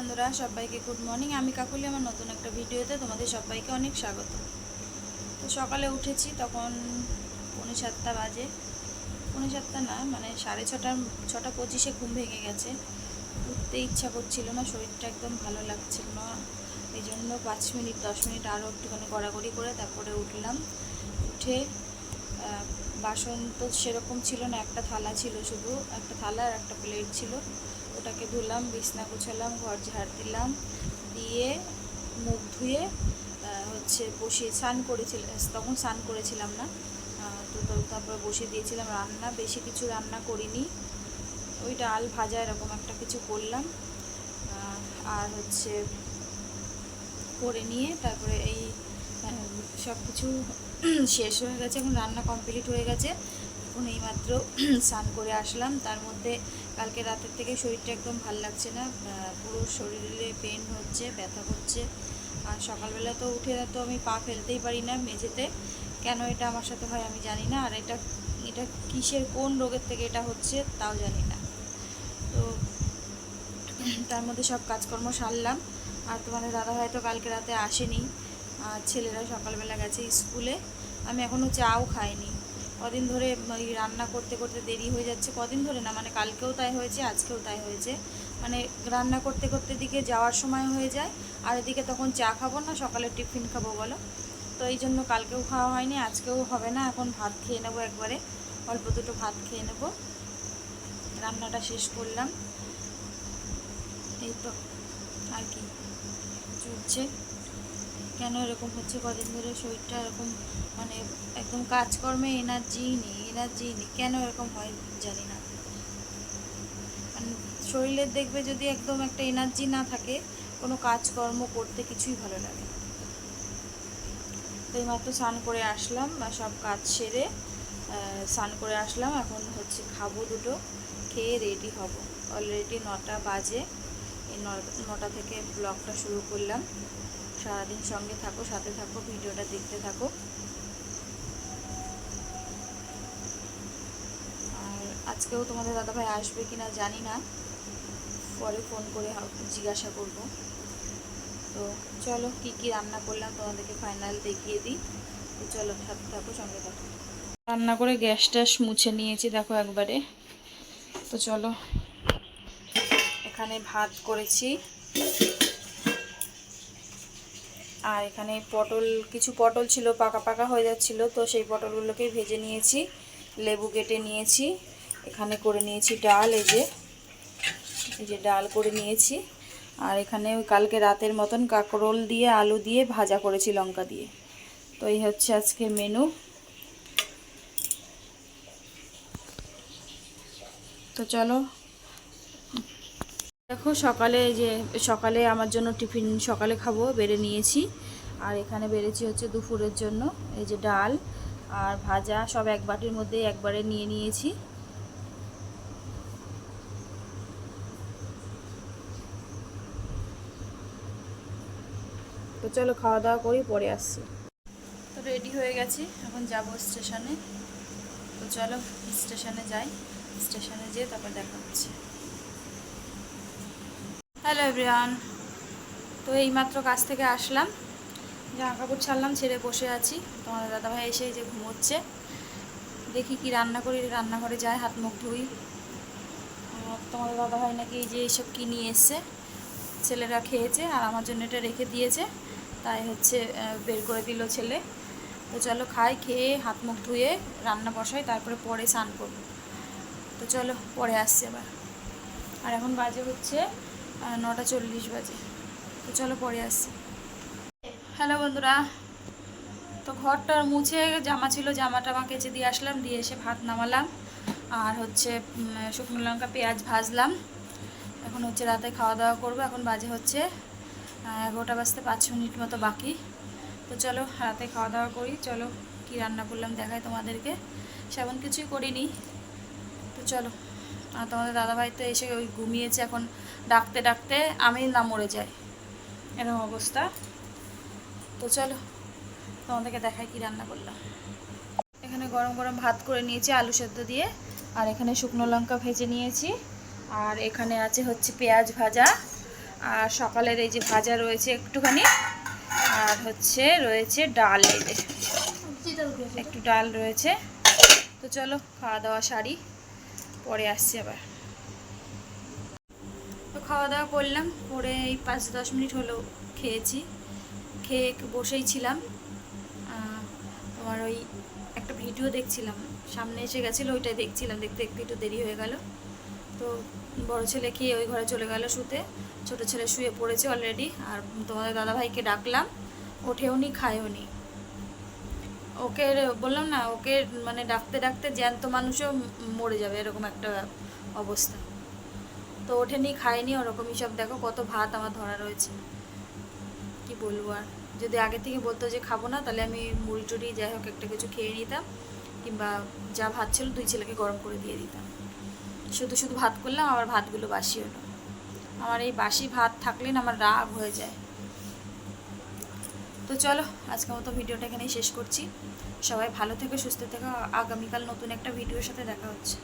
বন্ধুরা, সবাইকে good morning. আমি কাকুলি, আমার নতুন একটা ভিডিওতে তোমাদের সবাইকে অনেক স্বাগত। তো সকালে উঠেছি, তখন 6:45 বাজে। 6:45 না, মানে 6:30, 6:25 ঘুম ভেঙে গেছে। উঠতে ইচ্ছা করছিল না, শরীরটা একদম ভালো লাগছিল না। এই জন্য 5 মিনিট 10 মিনিট আরও একটুখানি গড়াগড়ি করে তারপরে উঠলাম। উঠে বাসন তো সেরকম ছিল না, একটা থালা ছিল, শুধু একটা থালা আর একটা প্লেট ছিল। ওটাকে ধুলাম, বিছনা গুছালাম, ঘর ঝাড় দিলাম, দিয়ে মুখ ধুয়ে বসিয়ে স্নান করেছিলাম। তখন স্নান করেছিলাম না, তো তারপর বসিয়ে দিয়েছিলাম রান্না। বেশি কিছু রান্না করিনি, ওই ডাল ভাজা এরকম একটা কিছু করলাম। আর করে নিয়ে তারপরে এই সব কিছু শেষ হয়ে গেছে, এখন রান্না কমপ্লিট হয়ে গেছে। এখন এইমাত্র স্নান করে আসলাম। তার মধ্যে কালকে রাতের থেকে শরীরটা একদম ভাল লাগছে না, পুরো শরীরে পেন হচ্ছে, ব্যথা করছে। আর সকালবেলা তো উঠে তো আমি পা ফেলতেই পারি না মেঝেতে। কেন এটা আমার সাথে হয় আমি জানি না। আর এটা কিসের কোন রোগের থেকে এটা হচ্ছে তাও জানি না। তো তার মধ্যে সব কাজকর্ম সারলাম। আর তোমাদের দাদাভাই তো কালকে রাতে আসেনি, আর ছেলেরা সকালবেলা গেছে স্কুলে। আমি এখনও চাও খাইনি। কদিন ধরে ওই রান্না করতে করতে দেরি হয়ে যাচ্ছে। কদিন ধরে না, মানে কালকেও তাই হয়েছে, আজকেও তাই হয়েছে। মানে রান্না করতে করতে দিকে যাওয়ার সময় হয়ে যায়, আর এদিকে তখন চা খাবো না, সকালে টিফিন খাবো বলো। তো এই জন্য কালকেও খাওয়া হয়নি, আজকেও হবে না। এখন ভাত খেয়ে নেবো একবারে, অল্প দুটো ভাত খেয়ে নেবো। রান্নাটা শেষ করলাম, এই তো আর কি চলছে। কেন এরকম হচ্ছে কদিন ধরে শরীরটা এরকম, মানে একদম কাজকর্মে এনার্জি নেই, কেন এরকম হয় জানি না। মানে শরীরের দেখবে যদি একদম একটা এনার্জি না থাকে, কোনো কাজকর্ম করতে কিছুই ভালো লাগে না। তো এইমাত্র স্নান করে আসলাম, বা সব কাজ সেরে স্নান করে আসলাম। এখন খাবো দুটো, খেয়ে রেডি হব। অলরেডি 9টা বাজে। এই 9টা থেকে ব্লগটা শুরু করলাম। সারাদিন সঙ্গে থাকো, সাথে থাকো, ভিডিওটা দেখতে থাকো। আর আজকেও তোমাদের দাদাভাই আসবে কিনা জানি না, পরে ফোন করে জিজ্ঞাসা করব। তো চলো, কি কি রান্না করলাম তোমাদেরকে ফাইনাল দেখিয়ে দিই। তো চলো, সাথে থাকো, সঙ্গে থাকো। রান্না করে গ্যাস ট্যাস মুছে নিয়েছি দেখো একবারে। তো চলো, এখানে ভাত করেছি, আর এখানে কিছু পটল ছিল, পাকা পাকা হয়ে যাচ্ছিলো, তো সেই পটলগুলোকে ভেজে নিয়েছি, লেবু কেটে নিয়েছি। এখানে করে নিয়েছি ডাল, এই যে ডাল করে নিয়েছি। আর এখানে ওই কালকে রাতের মতন কাঁকরোল দিয়ে আলু দিয়ে ভাজা করেছি লঙ্কা দিয়ে। তো এই হচ্ছে আজকের মেনু। তো চলো দেখো, সকালে আমার জন্য টিফিন সকালে খাবো বেড়ে নিয়েছি। আর এখানে বেড়েছি দুপুরের জন্য, এই যে ডাল আর ভাজা সব এক বাটির মধ্যেই একবারে নিয়ে নিয়েছি। তো চলো খাওয়া দাওয়া করি, পরে আসছি। তো রেডি হয়ে গেছি, এখন যাব স্টেশনে। তো চলো স্টেশনে যাই, স্টেশনে যেয়ে তারপর দেখা হচ্ছে। হ্যালো এভরিওয়ান, তো এইমাত্র কাজ থেকে আসলাম, জামা কাপড় ছাড়লাম, ছেড়ে বসে আছি। তোমাদের দাদাভাই এসে যে ঘুমোচ্ছে। দেখি কি রান্না করি, রান্নাঘরে যাই, হাত মুখ ধুই। তোমাদের দাদাভাই নাকি এই যে এইসব কি নিয়ে এসছে, ছেলেরা খেয়েছে আর আমার জন্য এটা রেখে দিয়েছে, তাই বের করে দিল ছেলে। তো চলো খাই, খেয়ে হাত মুখ ধুয়ে রান্না বসাই, তারপরে পরে স্নান করব। তো চলো পরে আসছি আবার। আর এখন বাজে 9:40 বাজে। তো চলো পরে আসছি। হ্যালো বন্ধুরা, তো ঘরটার মুছে জামা ছিল, জামাটা কেচে দিয়ে আসলাম, দিয়ে এসে ভাত নামালাম। আর শুকনো লঙ্কা পেঁয়াজ ভাজলাম। এখন রাতে খাওয়া দাওয়া করবো। এখন বাজে 11টা বাজতে 5 মিনিট মতো বাকি। তো চলো রাতে খাওয়া দাওয়া করি। চলো কি রান্না করলাম দেখাই তোমাদেরকে। সেমন কিছুই করিনি। তো চলো। আর তোমাদের দাদাভাই তো এসে ওই ঘুমিয়েছে, এখন ডাকতে ডাকতে আমি না মরে যাই, এরকম অবস্থা। তো চলো তোমাদেরকে দেখাই কি রান্না করলাম। এখানে গরম গরম ভাত করে নিয়েছি আলু সেদ্ধ দিয়ে, আর এখানে শুকনো লঙ্কা ভেজে নিয়েছি, আর এখানে আছে পেঁয়াজ ভাজা, আর সকালের এই যে ভাজা রয়েছে একটুখানি, আর হচ্ছে রয়েছে ডাল, এই যে একটু ডাল রয়েছে। তো চলো খাওয়া দাওয়া সারি, পরে আসছি আবার। তো খাওয়া দাওয়া করলাম, করে এই 5-10 মিনিট হলো খেয়েছি, খেয়ে বসেই ছিলাম। তোমার ওই একটা ভিডিও দেখছিলাম, সামনে এসে গেছিলো, ওইটাই দেখছিলাম, দেখতে দেখতে একটু দেরি হয়ে গেল। তো বড় ছেলে খেয়ে ওই ঘরে চলে গেল শুতে, ছোটো ছেলে শুয়ে পড়েছে অলরেডি। আর তোমাদের দাদাভাইকে ডাকলাম, ওঠেও নি খায়ও নি। ওকে বললাম না, ওকে মানে ডাকতে ডাকতে জ্যান্ত মানুষও মরে যাবে এরকম একটা অবস্থা। তো ওঠেনি, খায়নি, ওরকমই সব। দেখো কত ভাত আমার ধরা রয়েছে, কি বলবো আর। যদি আগে থেকে বলতো যে খাবো না, তাহলে আমি মুড়ি টুড়ি যাই হোক একটা কিছু খেয়ে নিতাম, কিংবা যা ভাত ছিল 2 ছেলেকে গরম করে দিয়ে দিতাম। শুধু শুধু ভাত করলাম, আবার ভাতগুলো বাসি হলো। আমার এই বাসি ভাত থাকলে না আমার রাগ হয়ে যায়। তো চলো আজকের মতো ভিডিওটা এখানেই শেষ করছি। সবাই ভালো থেকো, সুস্থ থেকো। আগামীকাল নতুন একটা ভিডিওর সাথে দেখা হচ্ছে।